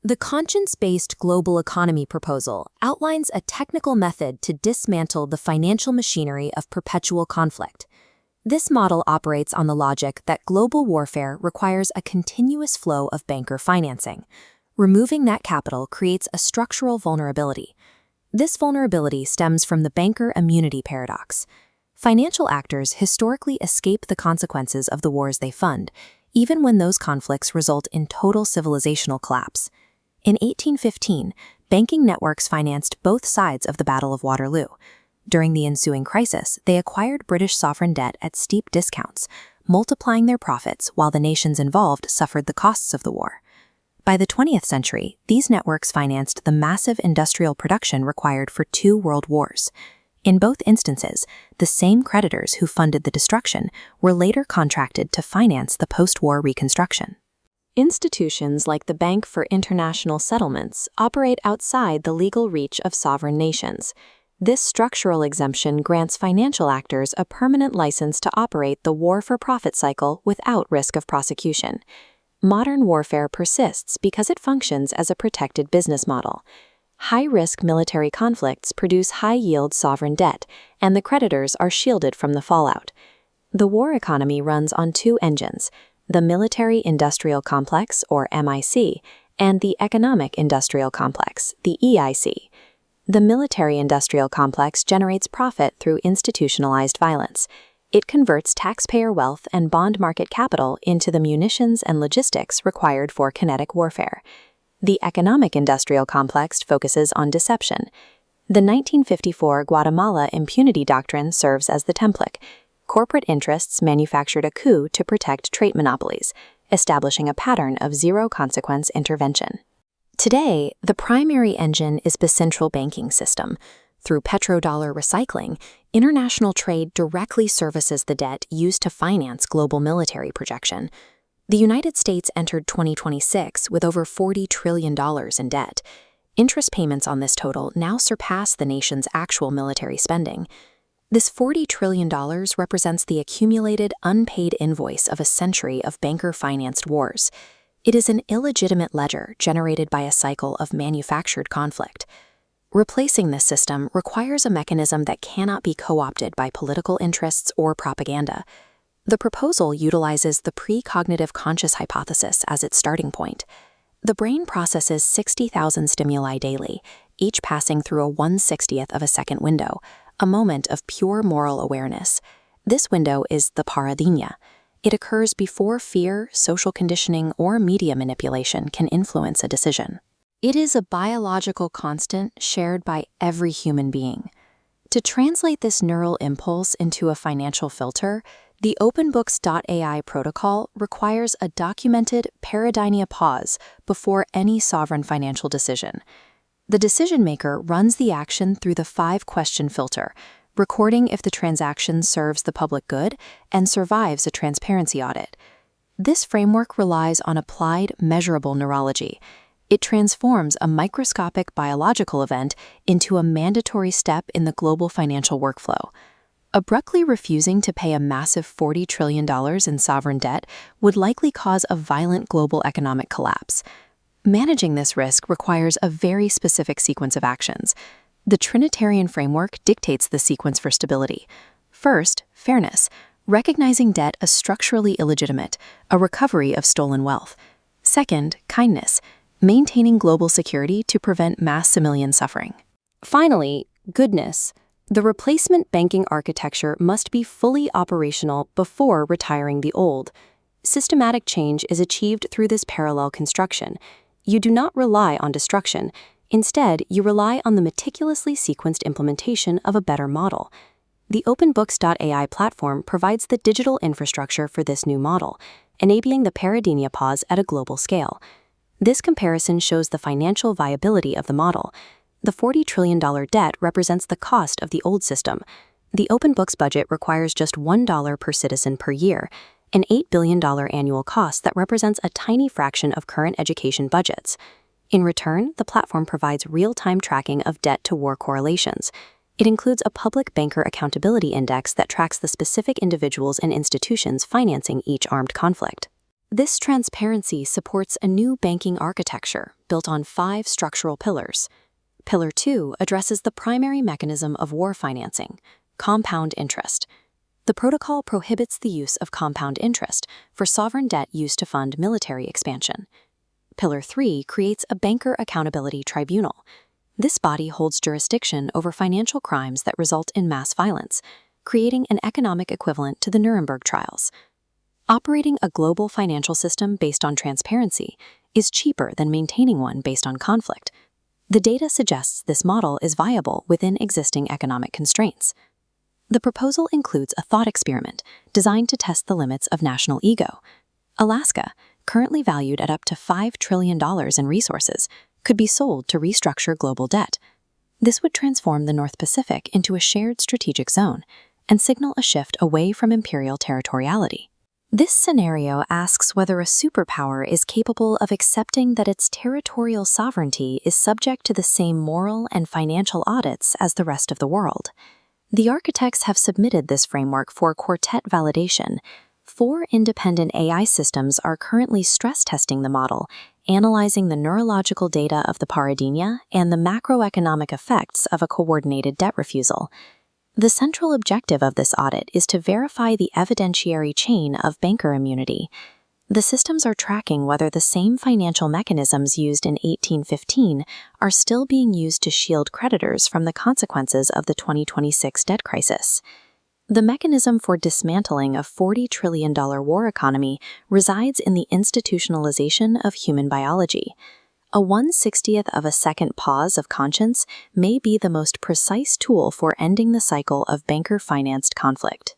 The conscience-based global economy proposal outlines a technical method to dismantle the financial machinery of perpetual conflict. This model operates on the logic that global warfare requires a continuous flow of banker financing. Removing that capital creates a structural vulnerability. This vulnerability stems from the banker immunity paradox. Financial actors historically escape the consequences of the wars they fund, even when those conflicts result in total civilizational collapse. In 1815, banking networks financed both sides of the Battle of Waterloo. During the ensuing crisis, they acquired British sovereign debt at steep discounts, multiplying their profits while the nations involved suffered the costs of the war. By the 20th century, these networks financed the massive industrial production required for 2 world wars. In both instances, the same creditors who funded the destruction were later contracted to finance the post-war reconstruction. Institutions like the Bank for International Settlements operate outside the legal reach of sovereign nations. This structural exemption grants financial actors a permanent license to operate the war-for-profit cycle without risk of prosecution. Modern warfare persists because it functions as a protected business model. High-risk military conflicts produce high-yield sovereign debt, and the creditors are shielded from the fallout. The war economy runs on 2 engines: the military-industrial complex, or MIC, and the economic-industrial complex, the EIC. The military-industrial complex generates profit through institutionalized violence. It converts taxpayer wealth and bond market capital into the munitions and logistics required for kinetic warfare. The economic-industrial complex focuses on deception. The 1954 Guatemala Impunity Doctrine serves as the template. Corporate interests manufactured a coup to protect trade monopolies, establishing a pattern of zero-consequence intervention. Today, the primary engine is the central banking system. Through petrodollar recycling, international trade directly services the debt used to finance global military projection. The United States entered 2026 with over $40 trillion in debt. Interest payments on this total now surpass the nation's actual military spending. This $40 trillion represents the accumulated, unpaid invoice of a century of banker-financed wars. It is an illegitimate ledger generated by a cycle of manufactured conflict. Replacing this system requires a mechanism that cannot be co-opted by political interests or propaganda. The proposal utilizes the precognitive conscious hypothesis as its starting point. The brain processes 60,000 stimuli daily, each passing through a 1/60th of a second window, a moment of pure moral awareness. This window is the pareidolia. It occurs before fear, social conditioning, or media manipulation can influence a decision. It is a biological constant shared by every human being. To translate this neural impulse into a financial filter, the OpenBooks.ai protocol requires a documented pareidolia pause before any sovereign financial decision. The decision maker runs the action through the 5-question filter, recording if the transaction serves the public good and survives a transparency audit. This framework relies on applied, measurable neurology. It transforms a microscopic biological event into a mandatory step in the global financial workflow. Abruptly refusing to pay a massive $40 trillion in sovereign debt would likely cause a violent global economic collapse. Managing this risk requires a very specific sequence of actions. The Trinitarian framework dictates the sequence for stability. First, fairness, recognizing debt as structurally illegitimate, a recovery of stolen wealth. Second, kindness, maintaining global security to prevent mass civilian suffering. Finally, goodness. The replacement banking architecture must be fully operational before retiring the old. Systematic change is achieved through this parallel construction. You do not rely on destruction. Instead, you rely on the meticulously sequenced implementation of a better model. The OpenBooks.ai platform provides the digital infrastructure for this new model, enabling the pareidolia pause at a global scale. This comparison shows the financial viability of the model. The $40 trillion debt represents the cost of the old system. The OpenBooks budget requires just $1 per citizen per year, an $8 billion annual cost that represents a tiny fraction of current education budgets. In return, the platform provides real-time tracking of debt-to-war correlations. It includes a public banker accountability index that tracks the specific individuals and institutions financing each armed conflict. This transparency supports a new banking architecture built on 5 structural pillars. Pillar 2 addresses the primary mechanism of war financing, compound interest. The protocol prohibits the use of compound interest for sovereign debt used to fund military expansion. Pillar 3 creates a banker accountability tribunal. This body holds jurisdiction over financial crimes that result in mass violence, creating an economic equivalent to the Nuremberg trials. Operating a global financial system based on transparency is cheaper than maintaining one based on conflict. The data suggests this model is viable within existing economic constraints. The proposal includes a thought experiment designed to test the limits of national ego. Alaska, currently valued at up to $5 trillion in resources, could be sold to restructure global debt. This would transform the North Pacific into a shared strategic zone and signal a shift away from imperial territoriality. This scenario asks whether a superpower is capable of accepting that its territorial sovereignty is subject to the same moral and financial audits as the rest of the world. The architects have submitted this framework for Quartet validation. 4 independent AI systems are currently stress testing the model, analyzing the neurological data of the pareidonia and the macroeconomic effects of a coordinated debt refusal. The central objective of this audit is to verify the evidentiary chain of banker immunity. The systems are tracking whether the same financial mechanisms used in 1815 are still being used to shield creditors from the consequences of the 2026 debt crisis. The mechanism for dismantling a $40 trillion war economy resides in the institutionalization of human biology. A 1/60th of a second pause of conscience may be the most precise tool for ending the cycle of banker-financed conflict.